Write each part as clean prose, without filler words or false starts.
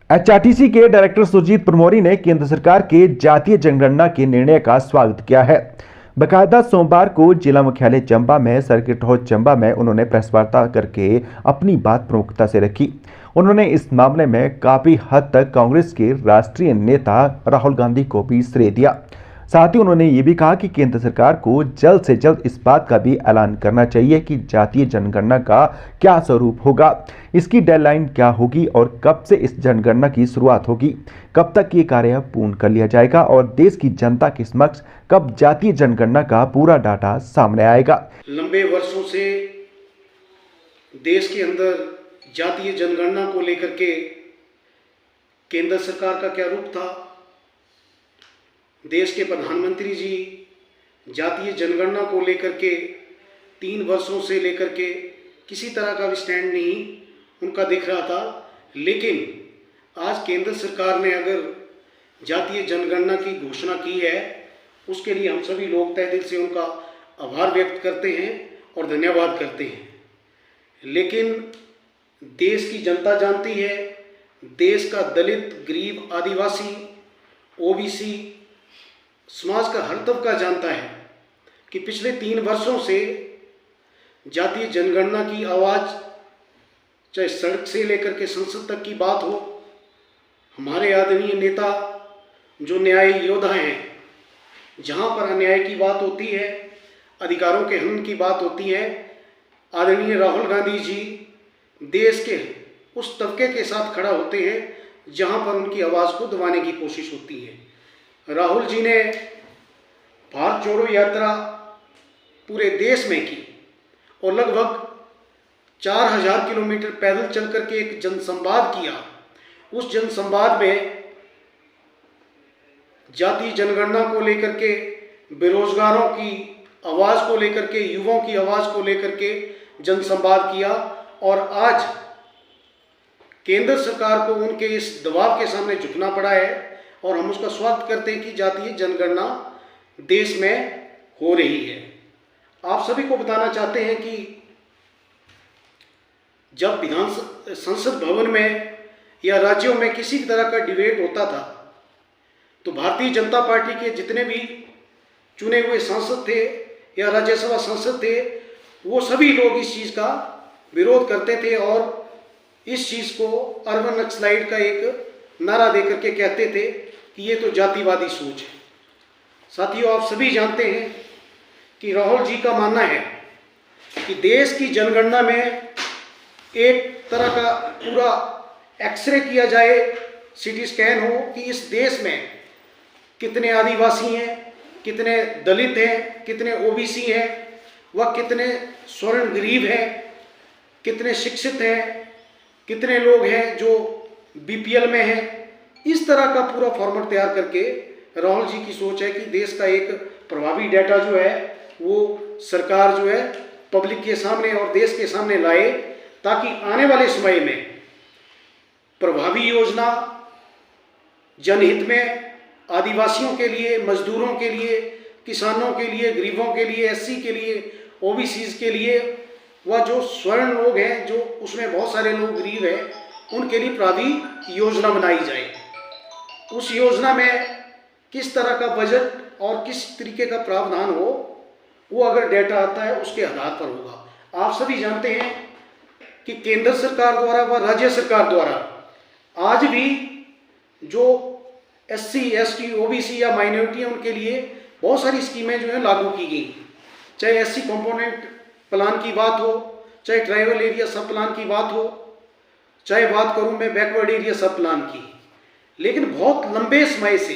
HRTC के director Sujit परमोरी ने केंद्र सरकार के जातीय जनगणना के निर्णय का स्वागत किया है। बकायदा सोमवार को जिला मुख्यालय चंबा में सर्किट हाउस चंबा में उन्होंने प्रेस वार्ता करके अपनी बात प्रमुखता से रखी। उन्होंने इस मामले में काफी हद तक कांग्रेस के राष्ट्रीय नेता राहुल गांधी को भी श्रेय दिया। साथ ही उन्होंने ये भी कहा कि केंद्र सरकार को जल्द से जल्द इस बात का भी ऐलान करना चाहिए कि जातीय जनगणना का क्या स्वरूप होगा, इसकी डेडलाइन क्या होगी और कब से इस जनगणना की शुरुआत होगी, कब तक ये कार्य पूर्ण कर लिया जाएगा और देश की जनता के समक्ष कब जातीय जनगणना का पूरा डाटा सामने आएगा। लंबे वर्षों से देश के अंदर जातीय जनगणना को लेकर के केंद्र सरकार का क्या रूप था। देश के प्रधानमंत्री जी जातीय जनगणना को लेकर के 3 वर्षों से लेकर के किसी तरह का भी स्टैंड नहीं उनका दिख रहा था, लेकिन आज केंद्र सरकार ने अगर जातीय जनगणना की घोषणा की है, उसके लिए हम सभी लोग तहे दिल से उनका आभार व्यक्त करते हैं और धन्यवाद करते हैं। लेकिन देश की जनता जानती है, देश का दलित, गरीब, आदिवासी, ओबीसी समाज का हर तबका जानता है कि पिछले 3 वर्षों से जातीय जनगणना की आवाज़ चाहे सड़क से लेकर के संसद तक की बात हो, हमारे आदरणीय नेता जो न्याय योद्धा हैं, जहाँ पर अन्याय की बात होती है, अधिकारों के हनन की बात होती है, आदरणीय राहुल गांधी जी देश के उस तबके के साथ खड़ा होते हैं जहाँ पर उनकी आवाज़ को दबाने की कोशिश होती है। राहुल जी ने भारत जोड़ो यात्रा पूरे देश में की और लगभग 4000 किलोमीटर पैदल चल करके एक जनसंवाद किया। उस जनसंवाद में जातीय जनगणना को लेकर के, बेरोजगारों की आवाज़ को लेकर के, युवाओं की आवाज़ को लेकर के जनसंवाद किया और आज केंद्र सरकार को उनके इस दबाव के सामने झुकना पड़ा है और हम उसका स्वागत करते हैं कि जातीय जनगणना देश में हो रही है। आप सभी को बताना चाहते हैं कि जब संसद भवन में या राज्यों में किसी तरह का डिबेट होता था तो भारतीय जनता पार्टी के जितने भी चुने हुए सांसद थे या राज्यसभा सांसद थे, वो सभी लोग इस चीज़ का विरोध करते थे और इस चीज़ को अर्बन नक्सलाइट का एक नारा देकर के कहते थे कि ये तो जातिवादी सोच है। साथियों, आप सभी जानते हैं कि राहुल जी का मानना है कि देश की जनगणना में एक तरह का पूरा एक्सरे किया जाए, सीटी स्कैन हो कि इस देश में कितने आदिवासी हैं, कितने दलित हैं, कितने ओबीसी हैं, व कितने स्वर्ण गरीब हैं, कितने शिक्षित हैं, कितने लोग हैं जो बीपीएल में हैं। इस तरह का पूरा फॉर्मेट तैयार करके राहुल जी की सोच है कि देश का एक प्रभावी डाटा जो है वो सरकार जो है पब्लिक के सामने और देश के सामने लाए, ताकि आने वाले समय में प्रभावी योजना जनहित में आदिवासियों के लिए, मजदूरों के लिए, किसानों के लिए, गरीबों के लिए, एससी के लिए, ओबीसीज के लिए, व जो स्वर्ण लोग हैं, जो उसमें बहुत सारे लोग गरीब हैं, उनके लिए प्रभावी योजना बनाई जाए। उस योजना में किस तरह का बजट और किस तरीके का प्रावधान हो, वो अगर डेटा आता है उसके आधार पर होगा। आप सभी जानते हैं कि केंद्र सरकार द्वारा व राज्य सरकार द्वारा आज भी जो एससी, एसटी, ओबीसी या माइनॉरिटी हैं उनके लिए बहुत सारी स्कीमें जो है लागू की गई। चाहे एससी कंपोनेंट प्लान की बात हो, चाहे ट्राइबल एरिया सब प्लान की बात हो, चाहे बात करूं मैं बैकवर्ड एरिया सब प्लान की। लेकिन बहुत लंबे समय से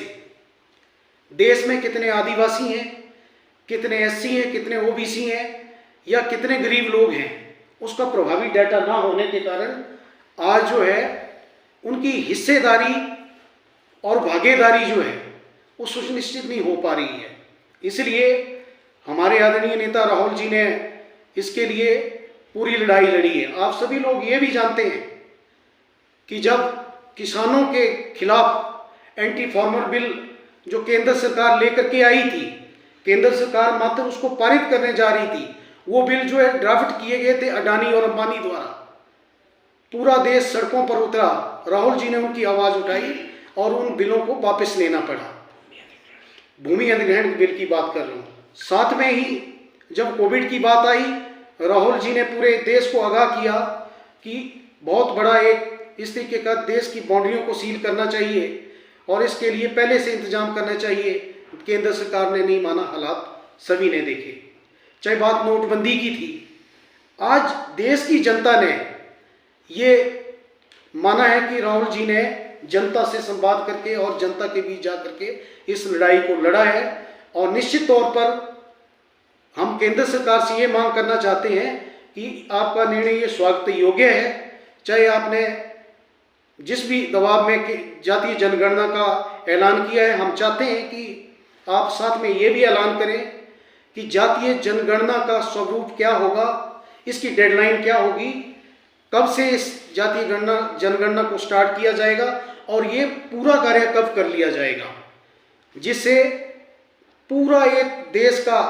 देश में कितने आदिवासी हैं, कितने एससी हैं, कितने ओबीसी हैं या कितने गरीब लोग हैं, उसका प्रभावी डाटा ना होने के कारण आज जो है उनकी हिस्सेदारी और भागीदारी जो है वो सुनिश्चित नहीं हो पा रही है। इसलिए हमारे आदरणीय नेता राहुल जी ने इसके लिए पूरी लड़ाई लड़ी है। आप सभी लोग ये भी जानते हैं कि जब किसानों के खिलाफ एंटी फार्मर बिल जो केंद्र सरकार लेकर के आई थी, केंद्र सरकार मात्र उसको पारित करने जा रही थी। वो बिल जो है ड्राफ्ट किए गए थे अडानी और अंबानी द्वारा, पूरा देश सड़कों पर उतरा, राहुल जी ने उनकी आवाज़ उठाई और उन बिलों को वापस लेना पड़ा। भूमि अधिग्रहण बिल की बात कर रहा हूँ। साथ में ही जब कोविड की बात आई, राहुल जी ने पूरे देश को आगाह किया कि बहुत बड़ा एक इस तरीके का देश की बाउंड्रियों को सील करना चाहिए और इसके लिए पहले से इंतजाम करना चाहिए। केंद्र सरकार ने नहीं माना, हालात सभी ने देखे। चाहे बात नोटबंदी की थी, आज देश की जनता ने ये माना है कि राहुल जी ने जनता से संवाद करके और जनता के बीच जा करके इस लड़ाई को लड़ा है। और निश्चित तौर पर हम केंद्र सरकार से ये मांग करना चाहते हैं कि आपका निर्णय ये स्वागत योग्य है। चाहे आपने जिस भी दबाव में जातीय जनगणना का ऐलान किया है, हम चाहते हैं कि आप साथ में ये भी ऐलान करें कि जातीय जनगणना का स्वरूप क्या होगा, इसकी डेडलाइन क्या होगी, कब से इस जातीय जनगणना को स्टार्ट किया जाएगा और ये पूरा कार्य कब कर लिया जाएगा, जिससे पूरा एक देश का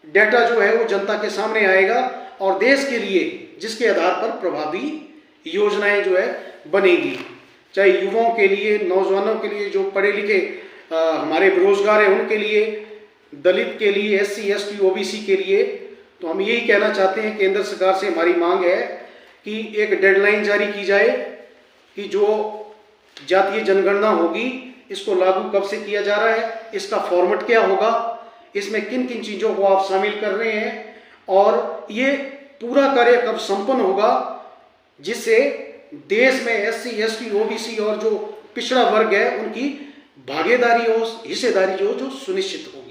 डेटा जो है वो जनता के सामने आएगा और देश के लिए जिसके आधार पर प्रभावी योजनाएं जो है बनेगी। चाहे युवाओं के लिए, नौजवानों के लिए, जो पढ़े लिखे हमारे बेरोजगार हैं उनके लिए, दलित के लिए, SC ST OBC के लिए। तो हम यही कहना चाहते हैं, केंद्र सरकार से हमारी मांग है कि एक डेडलाइन जारी की जाए कि जो जातीय जनगणना होगी इसको लागू कब से किया जा रहा है, इसका फॉर्मेट क्या होगा, इसमें किन किन चीज़ों को आप शामिल कर रहे हैं और ये पूरा कार्य कब संपन्न होगा, जिससे देश में SC ST OBC और जो पिछड़ा वर्ग है उनकी भागीदारी और हिस्सेदारी जो सुनिश्चित हो।